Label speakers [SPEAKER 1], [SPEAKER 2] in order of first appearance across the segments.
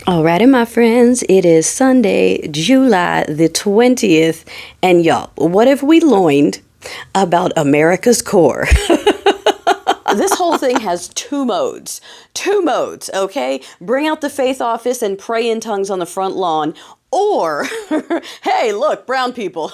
[SPEAKER 1] Alrighty, my friends, it is Sunday, July the 20th, and y'all, what have we learned about America's core? This whole thing has two modes, okay? Bring out the faith office and pray in tongues on the front lawn, or, hey, look, brown people.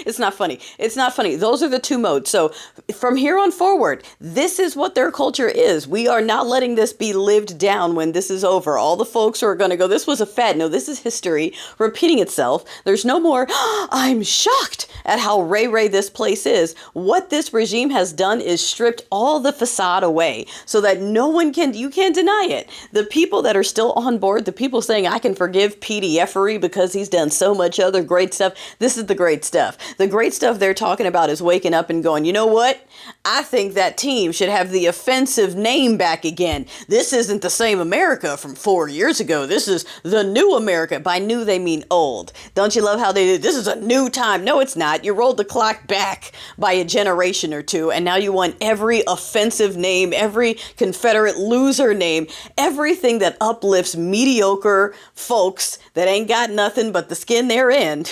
[SPEAKER 1] It's not funny. It's not funny. Those are the two modes. So from here on forward, this is what their culture is. We are not letting this be lived down when this is over. All the folks who are going to go, this was a fad. No, this is history repeating itself. There's no more, I'm shocked at how ray this place is. What this regime has done is stripped all the facade away so that no one can, you can't deny it. The people that are still on board, the people saying, I can forgive PDFery because he's done so much other great stuff. This is the great stuff. The great stuff they're talking about is waking up and going, you know what? I think that team should have the offensive name back again. This isn't the same America from 4 years ago. This is the new America. By new, they mean old. Don't you love how they did? This is a new time. No, it's not. You rolled the clock back by a generation or two, and now you want every offensive name, every Confederate loser name, everything that uplifts mediocre folks that ain't got nothing but the skin they're in.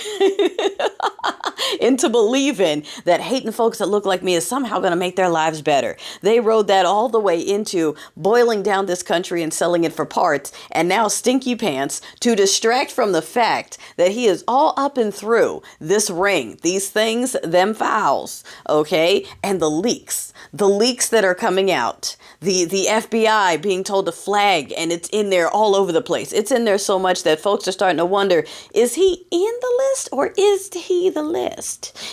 [SPEAKER 1] Into believing that hating folks that look like me is somehow going to make their lives better. They rode that all the way into boiling down this country and selling it for parts, and now Stinky Pants to distract from the fact that he is all up and through this ring, these things, them files, okay, and the leaks that are coming out. The FBI being told to flag, and it's in there all over the place. It's in there so much that folks are starting to wonder, is he in the list or is he the list?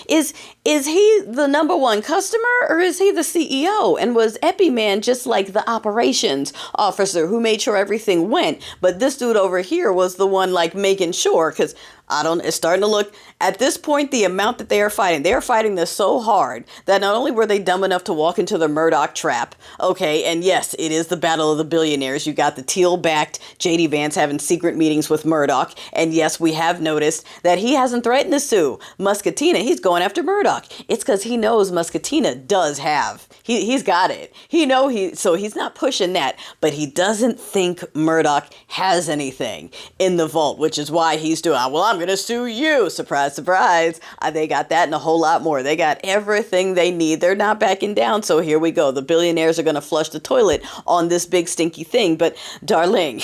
[SPEAKER 1] Is he the number one customer or is he the CEO? And was Epi-Man just like the operations officer who made sure everything went? But this dude over here was the one like making sure, because it's starting to look, at this point, the amount that they are fighting this so hard that not only were they dumb enough to walk into the Murdoch trap, okay, and yes, it is the battle of the billionaires. You got the teal-backed J.D. Vance having secret meetings with Murdoch, and yes, we have noticed that he hasn't threatened to sue Muscatina. He's going after Murdoch. It's because he knows Muscatina does have. He's got it. So he's not pushing that, but he doesn't think Murdoch has anything in the vault, which is why he's doing, well, I'm going to sue you. Surprise, surprise. They got that and a whole lot more. They got everything they need. They're not backing down. So here we go. The billionaires are going to flush the toilet on this big stinky thing. But darling,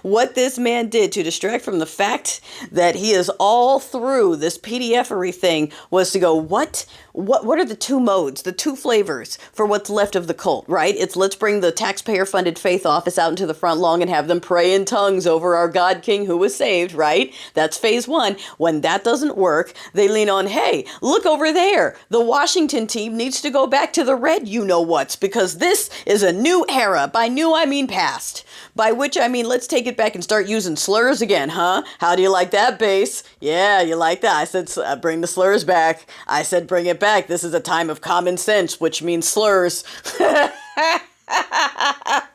[SPEAKER 1] what this man did to distract from the fact that he is all through this PDFery thing was to go, what are the two modes, the two flavors for what's left of the cult, right? It's let's bring the taxpayer-funded faith office out into the front lawn and have them pray in tongues over our God King who was saved, right? That's phase one. When that doesn't work, they lean on, hey, look over there. The Washington team needs to go back to the red you-know-whats because this is a new era. By new, I mean past. By which I mean, let's take it back and start using slurs again, huh? How do you like that, base? Yeah, you like that. I said, bring the slurs back. I said, bring it back. This is a time of common sense, which means slurs.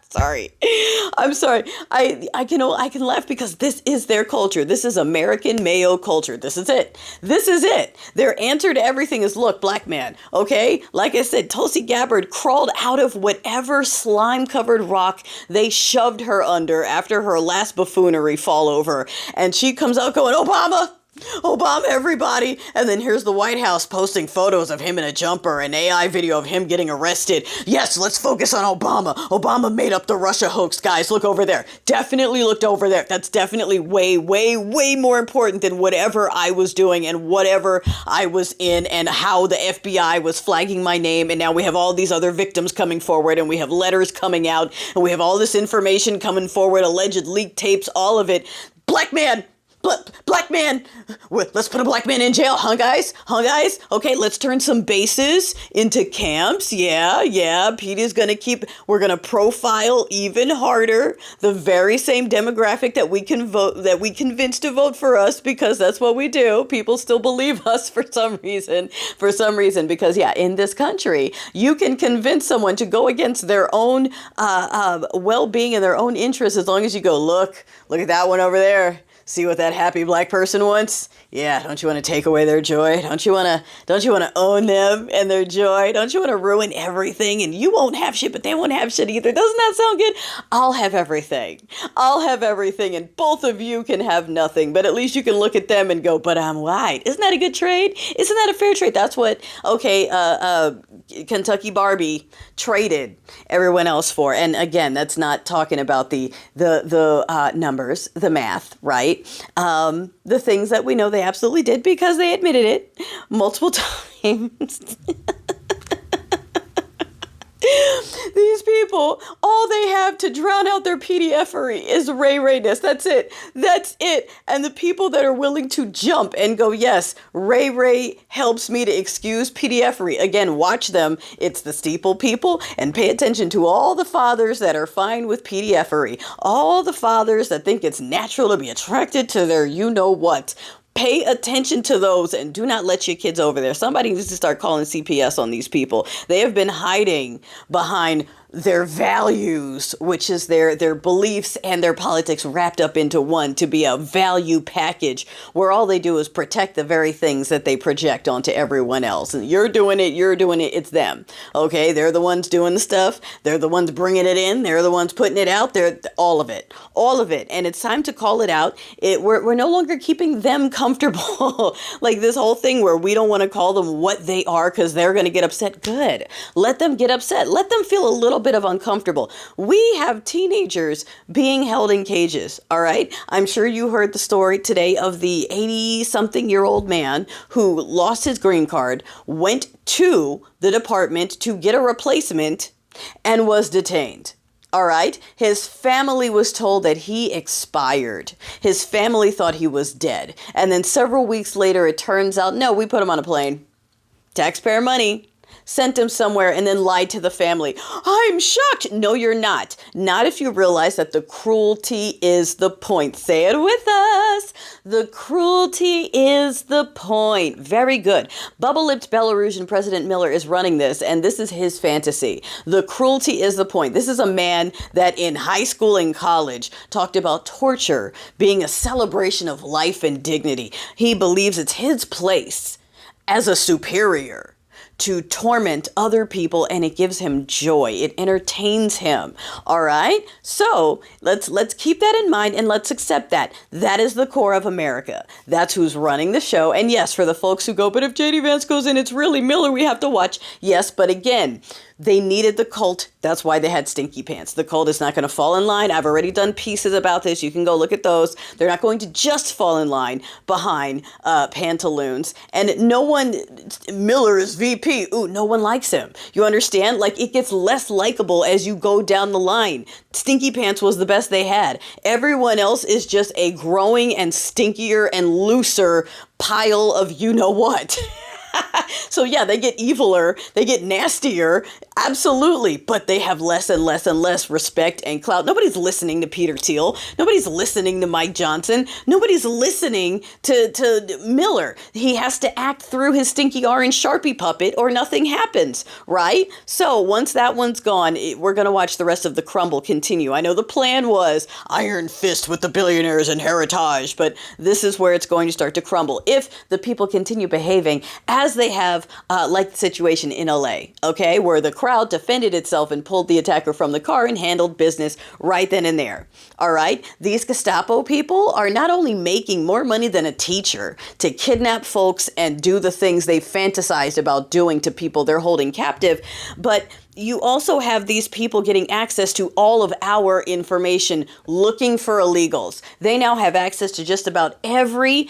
[SPEAKER 1] Sorry. I'm sorry. I can laugh because this is their culture. This is American Mayo culture. This is it. This is it. Their answer to everything is, look, black man, okay? Like I said, Tulsi Gabbard crawled out of whatever slime-covered rock they shoved her under after her last buffoonery fall over. And she comes out going, Obama, everybody. And then here's the White House posting photos of him in a jumper, an AI video of him getting arrested. Yes, let's focus on Obama. Obama made up the Russia hoax, guys. Look over there. Definitely looked over there. That's definitely way more important than whatever I was doing and whatever I was in and how the FBI was flagging my name. And now we have all these other victims coming forward and we have letters coming out and we have all this information coming forward, alleged leaked tapes, all of it. Black man, let's put a black man in jail, huh guys? Okay, let's turn some bases into camps. Yeah, Pete is we're gonna profile even harder the very same demographic that we convinced to vote for us, because that's what we do. People still believe us for some reason, because yeah, in this country, you can convince someone to go against their own well-being and their own interests as long as you go, look at that one over there. See what that happy black person wants? Yeah, don't you want to take away their joy? Don't you want to own them and their joy? Don't you want to ruin everything and you won't have shit, but they won't have shit either? Doesn't that sound good? I'll have everything. I'll have everything and both of you can have nothing, but at least you can look at them and go, but I'm white. Isn't that a good trade? Isn't that a fair trade? That's what, Kentucky Barbie traded everyone else for. And again, that's not talking about the numbers, the math, right? The things that we know they absolutely did because they admitted it multiple times. These people, all they have to drown out their PDFery is Ray-Rayness. That's it. That's it. And the people that are willing to jump and go, yes, Ray helps me to excuse PDFery. Again, watch them. It's the steeple people. And pay attention to all the fathers that are fine with PDFery. All the fathers that think it's natural to be attracted to their you-know-what. Pay attention to those and do not let your kids over there. Somebody needs to start calling CPS on these people. They have been hiding behind their values, which is their beliefs and their politics wrapped up into one to be a value package where all they do is protect the very things that they project onto everyone else. And you're doing it, it's them. Okay, they're the ones doing the stuff. They're the ones bringing it in. They're the ones putting it out. They're all of it. And it's time to call it out. We're no longer keeping them comfortable. Like this whole thing where we don't want to call them what they are because they're going to get upset. Good. Let them get upset. Let them feel a little bit of uncomfortable. We have teenagers being held in cages. All right. I'm sure you heard the story today of the 80-something-year-old man who lost his green card, went to the department to get a replacement, and was detained. All right. His family was told that he expired. His family thought he was dead. And then several weeks later, it turns out, no, we put him on a plane. Taxpayer money. Sent him somewhere and then lied to the family. I'm shocked. No, you're not. Not if you realize that the cruelty is the point. Say it with us. The cruelty is the point. Very good. Bubble-lipped Belarusian President Miller is running this, and this is his fantasy. The cruelty is the point. This is a man that in high school and college talked about torture being a celebration of life and dignity. He believes it's his place as a superior to torment other people, and it gives him joy. It entertains him. All right. So let's keep that in mind and let's accept that. That is the core of America. That's who's running the show. And yes, for the folks who go, but if JD Vance goes in, it's really Miller we have to watch. Yes, but again, they needed the cult. That's why they had Stinky Pants. The cult is not going to fall in line. I've already done pieces about this. You can go look at those. They're not going to just fall in line behind pantaloons. And no one, Miller is VP. Ooh, no one likes him. You understand? Like, it gets less likable as you go down the line. Stinky Pants was the best they had. Everyone else is just a growing and stinkier and looser pile of you-know-what. So yeah, they get eviler, they get nastier, absolutely, but they have less and less and less respect and clout. Nobody's listening to Peter Thiel. Nobody's listening to Mike Johnson. Nobody's listening to Miller. He has to act through his stinky orange Sharpie puppet or nothing happens, right? So once that one's gone, we're going to watch the rest of the crumble continue. I know the plan was iron fist with the billionaires and heritage, but this is where it's going to start to crumble if the people continue behaving as they have, like the situation in LA, okay, where the crowd defended itself and pulled the attacker from the car and handled business right then and there. All right. These Gestapo people are not only making more money than a teacher to kidnap folks and do the things they fantasized about doing to people they're holding captive, but you also have these people getting access to all of our information looking for illegals. They now have access to just about every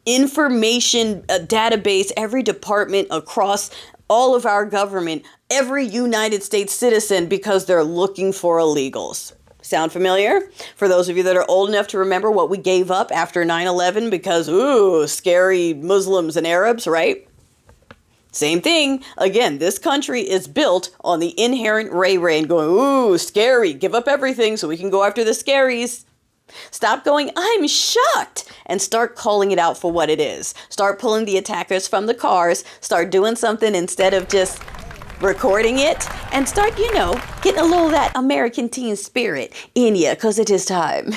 [SPEAKER 1] information database, every department across all of our government, every United States citizen, because they're looking for illegals. Sound familiar? For those of you that are old enough to remember what we gave up after 9/11 because, ooh, scary Muslims and Arabs, right? Same thing. Again, this country is built on the inherent ray and going, ooh, scary, give up everything so we can go after the scaries. Stop going, I'm shocked, and start calling it out for what it is. Start pulling the attackers from the cars. Start doing something instead of just recording it. And start, getting a little of that American teen spirit in you, because it is time.